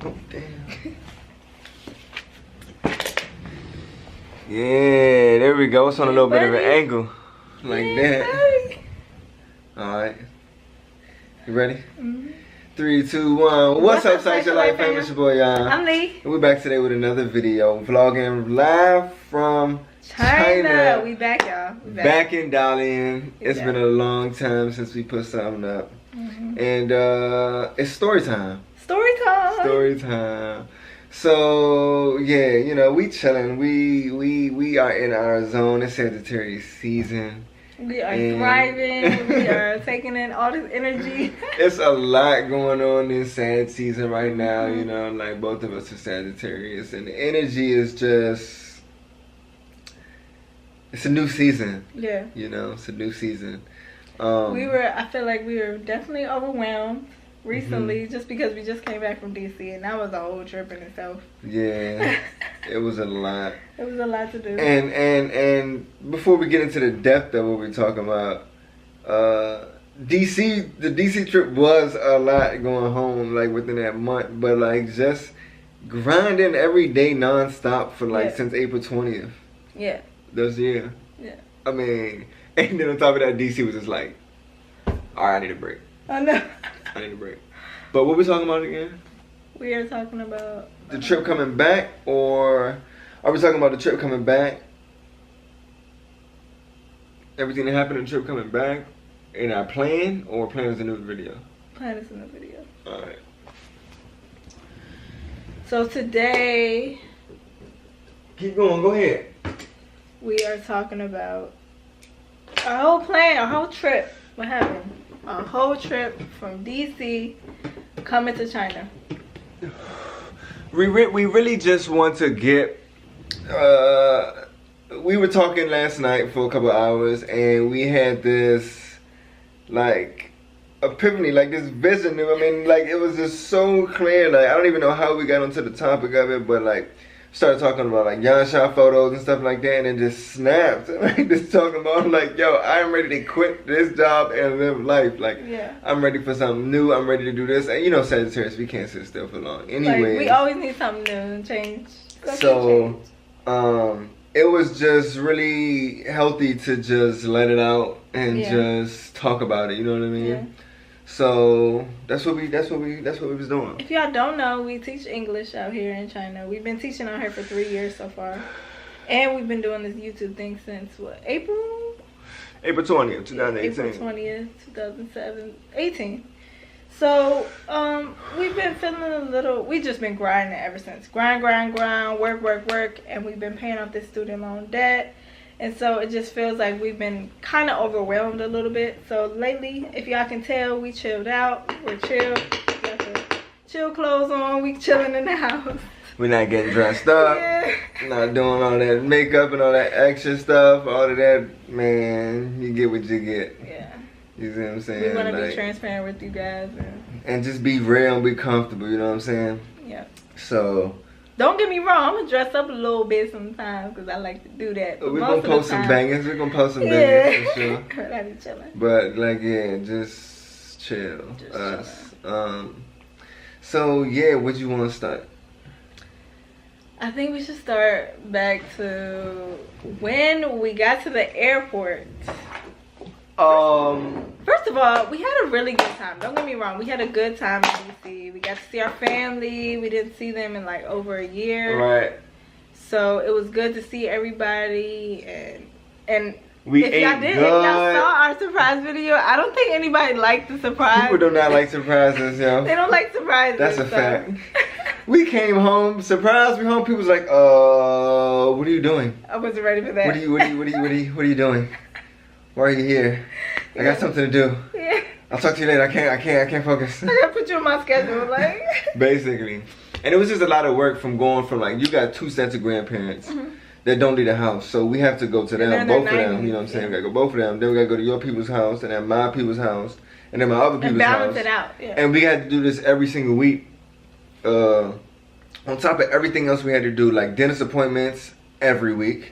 Oh, damn. Yeah, there we go. It's on a little bit of an angle. Like that. Alright. You ready? Mm-hmm. 3, 2, 1. What's up, SICE? Your life famous, your boy, y'all. I'm Lee. And we're back today with another video. Vlogging live from China. We back, y'all. We back in Dalian. It's been a long time since we put something up. Mm-hmm. And it's story time. Story time. Story time. So yeah, you know, we chilling. We are in our zone. It's Sagittarius season. We are thriving. We are taking in all this energy. It's a lot going on in Sag season right now. You know, like both of us are Sagittarius, and the energy is just. It's a new season. Yeah. You know, it's a new season. I feel like we were definitely overwhelmed recently, just because we just came back from DC, and that was a whole trip in itself. Yeah, it was a lot. It was a lot to do. And before we get into the depth of what we're talking about, the DC trip was a lot going home, like within that month, but like just grinding every day nonstop for like since April 20th. Yeah. This year. Yeah. I mean, and then on top of that, DC was just like, all right, I need a break. I know. I need a break. But what we talking about again? We are talking about the trip coming back, or are we talking about the trip coming back? Everything that happened in the trip coming back in our plan, or plan is a new video? Plan is a new video. Alright. So today, keep going, go ahead. We are talking about our whole plan, our whole trip. What happened? A whole trip from DC coming to China. We really just want to get. We were talking last night for a couple of hours, and we had this like epiphany, like this vision. I mean, like it was just so clear. Like I don't even know how we got onto the topic of it, but like started talking about like JINSHITAN photos and stuff like that, and it just snapped. Like just talking about like, yo, I'm ready to quit this job and live life. Like, I'm ready for something new. I'm ready to do this. And you know, Sagittarius, we can't sit still for long. Anyway, like, we always need something new and change. So, it was just really healthy to just let it out and just talk about it. You know what I mean? Yeah. So that's what we was doing. If y'all don't know, we teach English out here in China. We've been teaching out here for 3 years so far, and we've been doing this YouTube thing since what, April 20th, 2018. April 20th, 2018. So we've been feeling a little. We've just been grinding ever since. Grind, work, and we've been paying off this student loan debt. And so it just feels like we've been kind of overwhelmed a little bit. So lately, if y'all can tell, we chilled out. We're chill. We got the chill clothes on. We chilling in the house. We're not getting dressed up. Not doing all that makeup and all that extra stuff. All of that, man, you get what you get. Yeah. You see what I'm saying? We want to be transparent with you guys. And just be real and be comfortable, you know what I'm saying? Yeah. So... don't get me wrong, I'm gonna dress up a little bit sometimes because I like to do that. But we're gonna post some bangers. We're gonna post some bangers for sure. I be chilling. But like, yeah, just chill. Just us. So yeah, what you want to start? I think we should start back to when we got to the airport. First of all, we had a really good time. Don't get me wrong. We had a good time in DC. We got to see our family. We didn't see them in like over a year. Right. So it was good to see everybody. And we if y'all did, if y'all saw our surprise video, I don't think anybody liked the surprise. People do not like surprises, yo. They don't like surprises. That's a fact. We came home, surprised. We home. People was like, what are you doing? I wasn't ready for that. What are you doing? Why are you here? I got something to do. Yeah. I'll talk to you later. I can't focus. I gotta put you on my schedule, like. Basically. And it was just a lot of work from going from like, you got 2 sets of grandparents that don't leave the house. So we have to go to them, both of them, you know what I'm saying? We gotta go both of them. Then we gotta go to your people's house, and then my people's house, and then my other people's house. And balance it out, yeah. And we had to do this every single week. On top of everything else we had to do, like dentist appointments every week.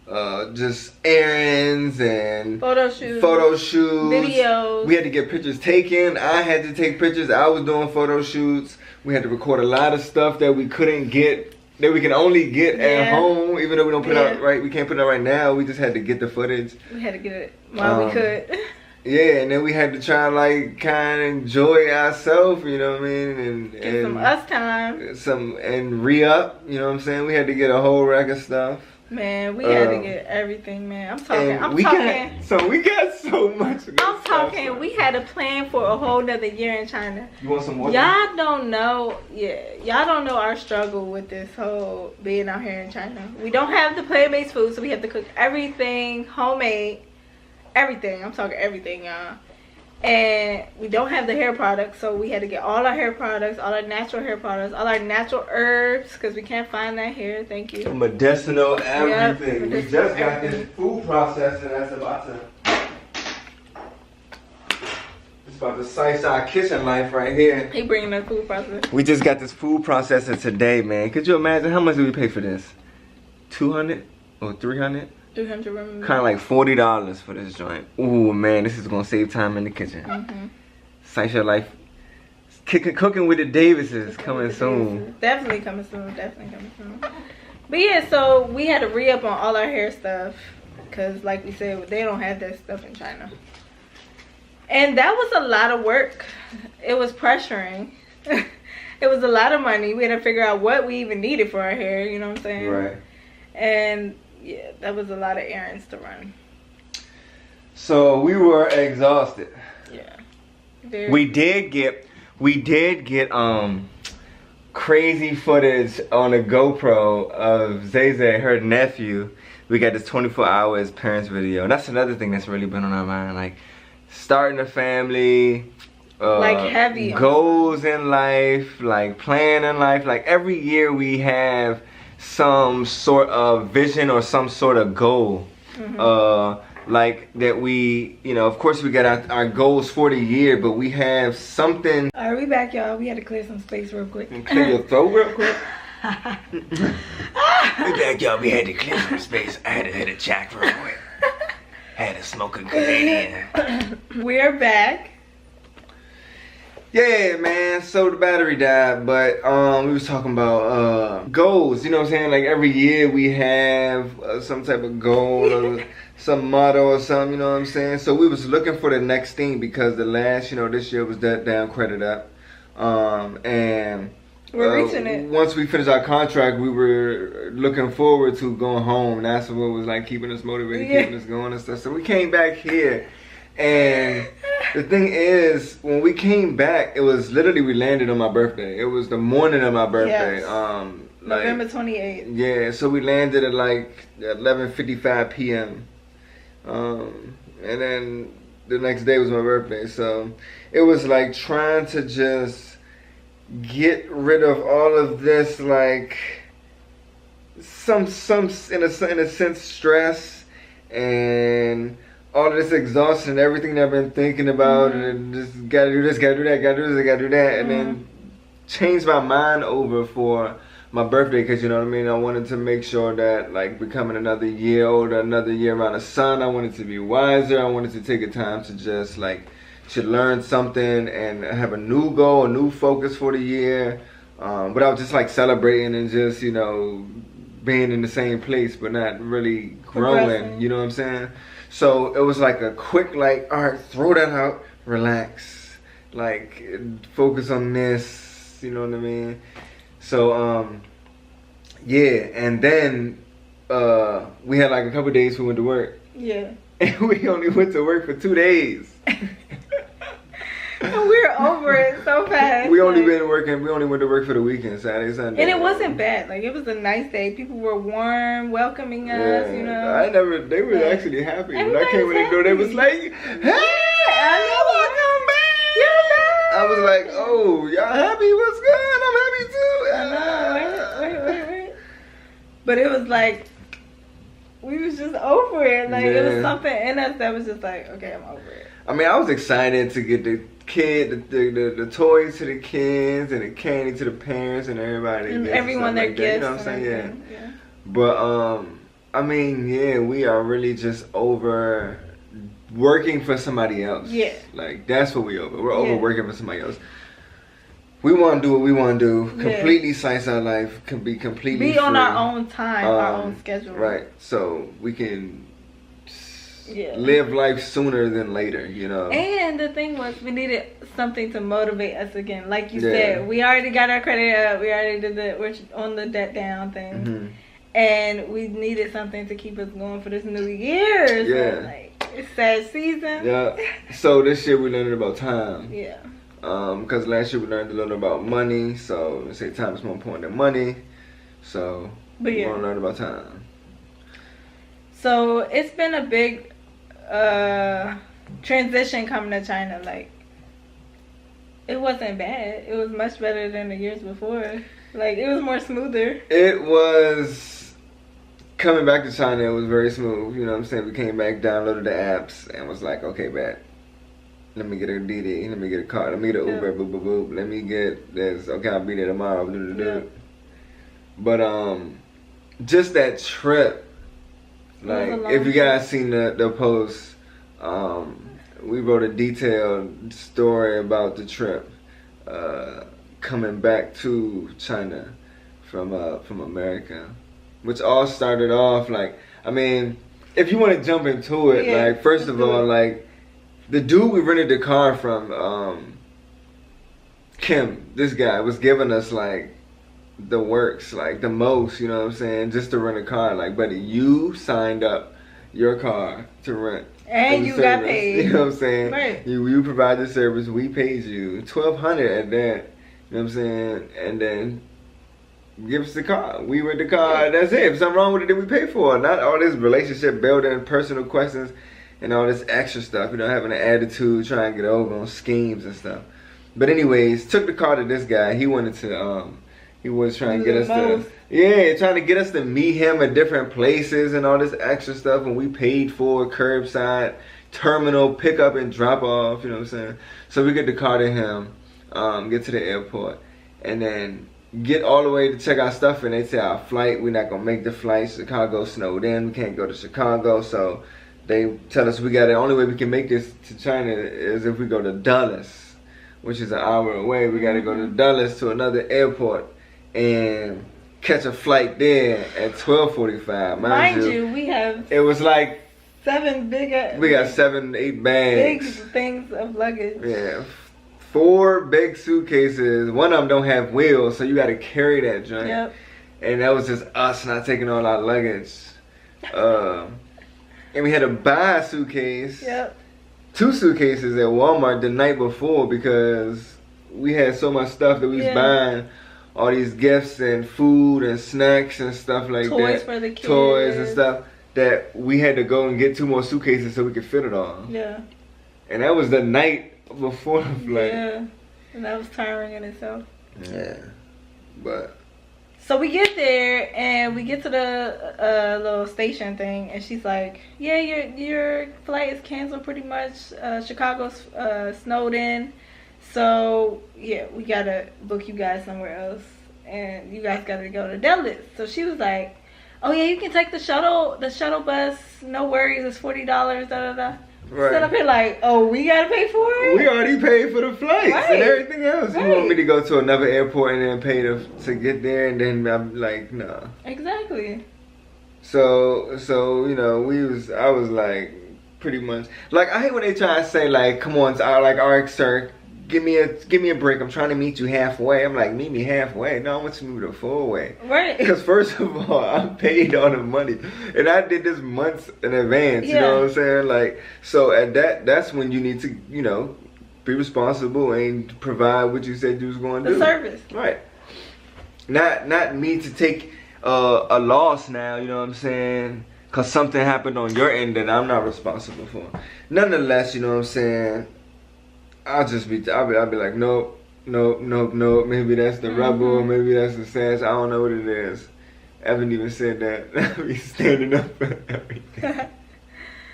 just errands and photo shoots, videos. We had to get pictures taken. I had to take pictures. I was doing photo shoots. We had to record a lot of stuff that we couldn't get, that we can only get at home, even though we don't put out we can't put it out right now. We just had to get the footage. We had to get it while we could. Yeah, and then we had to try and like kind of enjoy ourselves, you know what I mean, and get some us time. And re-up, you know what I'm saying. We had to get a whole rack of stuff. Man, we had to get everything, man. We got so much. We had a plan for a whole nother year in China. You want some more? Y'all don't know our struggle with this whole being out here in China. We don't have the plant-based food, so we have to cook everything homemade. Everything. I'm talking everything, y'all. And we don't have the hair products, so we had to get all our hair products, all our natural hair products, all our natural herbs, because we can't find that here. Thank you. Medicinal everything. We just got this food processor that's about to SICE our kitchen life right here. He bringing the food processor. We just got this food processor today, man. Could you imagine how much did we pay for this? 200 or 300? 300 renminbi. Kind of like $40 for this joint. Ooh, man, this is gonna save time in the kitchen. SICE your life. Cooking with the Davises coming soon. Definitely coming soon. But yeah, so we had to re-up on all our hair stuff, because like we said, they don't have that stuff in China. And that was a lot of work. It was pressuring. It was a lot of money. We had to figure out what we even needed for our hair, you know what I'm saying? Right. And yeah, that was a lot of errands to run. So we were exhausted. Yeah. We did get crazy footage on a GoPro of Zay, her nephew. We got this 24 hours parents video. And that's another thing that's really been on our mind, like starting a family, like heavy goals in life, like plan in life. Like every year we have some sort of vision or some sort of goal. Like that we, you know, of course we got our goals for the year, but we have something. Alright, we back, y'all. We had to clear some space real quick. Clear your throat real quick. We back, y'all. We had to clear some space. I had to hit a jack real quick. Had to smoke a Canadian. We're back. Yeah, man, so the battery died, but we was talking about goals, you know what I'm saying? Like every year we have some type of goal or some motto or something, you know what I'm saying? So we was looking for the next thing, because the last, you know, this year was that down, credit up. And we're reaching it. Once we finished our contract, we were looking forward to going home. That's what was like keeping us motivated, keeping us going and stuff. So we came back here. And the thing is, when we came back, it was literally, we landed on my birthday. It was the morning of my birthday. Yes. November 28th. Yeah, so we landed at like 11:55 p.m. And then the next day was my birthday. So it was like trying to just get rid of all of this, like some in a sense stress and all of this exhaustion, everything that I've been thinking about, and just gotta do this, gotta do that, gotta do this, gotta do that, and then change my mind over for my birthday, because you know what I mean, I wanted to make sure that like becoming another year older, another year around the sun, I wanted to be wiser, I wanted to take a time to just like, should learn something and have a new goal, a new focus for the year, but I was just like celebrating and just, you know, being in the same place but not really growing, you know what I'm saying? So it was like a quick, like, all right, throw that out, relax, like, focus on this, you know what I mean? So, yeah, and then we had like a couple days we went to work. Yeah. And we only went to work for 2 days. And we were over it so fast. We only went to work for the weekend, Saturday, Sunday. And it wasn't bad. Like, it was a nice day. People were warm, welcoming us, you know. They were actually happy. When I came in the door, they was like, hey, welcome back. You're back. I was like, oh, y'all happy? What's good? I'm happy too. I know, wait. But it was like, we was just over it. Like, it was something in us that was just like, okay, I'm over it. I mean, I was excited to get the toys to the kids and the candy to the parents and everybody. And everyone their like gifts. you know what I'm saying? Yeah. But I mean, yeah, we are really just over working for somebody else. Yeah. Like, that's what we over. We're over working for somebody else. We want to do what we want to do. Completely SICE our life. Can be completely be on free. our own time, our own schedule. Right. So we can live life sooner than later, you know. And the thing was, we needed something to motivate us again. Like you said, we already got our credit up. We already did we're on the debt down thing. Mm-hmm. And we needed something to keep us going for this new year. So, like, it's sad season. Yeah. So this year we learned about time. Yeah. Because last year we learned a little about money, so they say time is more important than money. So we want to learn about time. So it's been a big transition coming to China. Like, it wasn't bad. It was much better than the years before. Like, it was more smoother. It was coming back to China. It was very smooth. You know what I'm saying? We came back, downloaded the apps, and was like, okay, bet. Let me get a DD. Let me get a car. Let me get an Uber. Boop, boop, boop. Let me get this. Okay, I'll be there tomorrow. But just that trip. Like, if you guys seen the post, we wrote a detailed story about the trip coming back to China from America, which all started off like, I mean, if you want to jump into it, like, first of all, like, the dude we rented the car from, Kim, this guy was giving us like the works, like the most, you know what I'm saying, just to rent a car. Like, buddy, you signed up your car to rent, and you got paid. You know what I'm saying? Right. You provide the service. We paid you $1,200 at that. You know what I'm saying? And then give us the car. We rent the car. That's it. If something wrong with it, then we pay for it. Not all this relationship building, personal questions, and all this extra stuff, you know, having an attitude, trying to get over on schemes and stuff. But anyways, took the car to this guy. He wanted to, he was trying to get us trying to get us to meet him at different places and all this extra stuff. And we paid for curbside, terminal, pick up and drop off, you know what I'm saying? So we get the car to him, get to the airport, and then get all the way to check our stuff. And they say our flight, we're not going to make the flight. Chicago snowed in. We can't go to Chicago. So they tell us the only way we can make this to China is if we go to Dulles, which is an hour away. We got to go to Dulles to another airport and catch a flight there at 12:45. Mind you, we have. It was like 7 big. We got 7, 8 bags. Big things of luggage. Yeah, 4 big suitcases. One of them don't have wheels, so you got to carry that joint. Yep. And that was just us not taking all our luggage. And we had to buy a suitcase. Yep. 2 suitcases at Walmart the night before because we had so much stuff that we was buying. All these gifts and food and snacks and stuff like that. Toys for the kids. Toys and stuff that we had to go and get 2 more suitcases so we could fit it all. Yeah. And that was the night before the flight. Yeah. And that was tiring in itself. Yeah. But. So we get there and we get to the little station thing, and she's like, "Yeah, your flight is canceled pretty much. Chicago's snowed in, so yeah, we gotta book you guys somewhere else, and you guys gotta go to Dulles." So she was like, "Oh yeah, you can take the shuttle bus. No worries, it's $40. Da da da." Right. So I'm here like, "Oh, we gotta pay for it? We already paid for the flights and everything else. You want me to go to another airport and then pay to get there?" And then I'm like, "No." Exactly. So you know, I was like, pretty much like, I hate when they try to say like, "Come on, like, all right, sir, give me a break. I'm trying to meet you halfway." I'm like, meet me halfway? No, I want you to move the full way. Right. Because first of all, I paid all the money, and I did this months in advance. You know what I'm saying? Like, so at that's when you need to, you know, be responsible and provide what you said you was going to do. The service. Right. Not me to take a loss now. You know what I'm saying? Because something happened on your end that I'm not responsible for. Nonetheless, you know what I'm saying? I'll be like, nope. Maybe that's the rebel, maybe that's the sass. I don't know what it is. I haven't even said that. I'll be standing up for everything.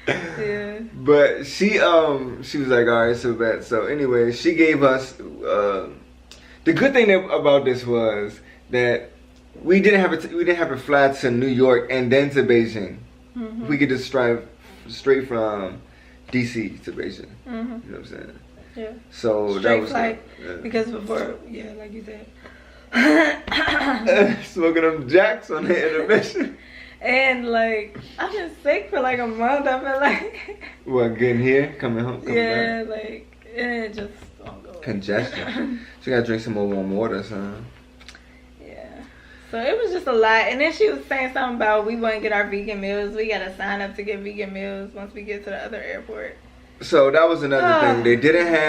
Yeah. But she was like, all right, so bad. So anyway, she gave us the good thing about this was that we didn't have a fly to New York and then to Beijing. Mm-hmm. We could just drive straight from DC to Beijing. Mm-hmm. You know what I'm saying? Yeah. So Straight that was flight, yeah. because before, yeah, like you said. Smoking them jacks on the intermission. And like, I've been sick for like a month. I feel like. What, getting here, coming home, coming Yeah, back? like, and it just don't go. Congestion. So you gotta drink some more warm water, son. Yeah. So it was just a lot. And then she was saying something about we wouldn't get our vegan meals. We gotta sign up to get vegan meals once we get to the other airport. So that was another thing. They didn't have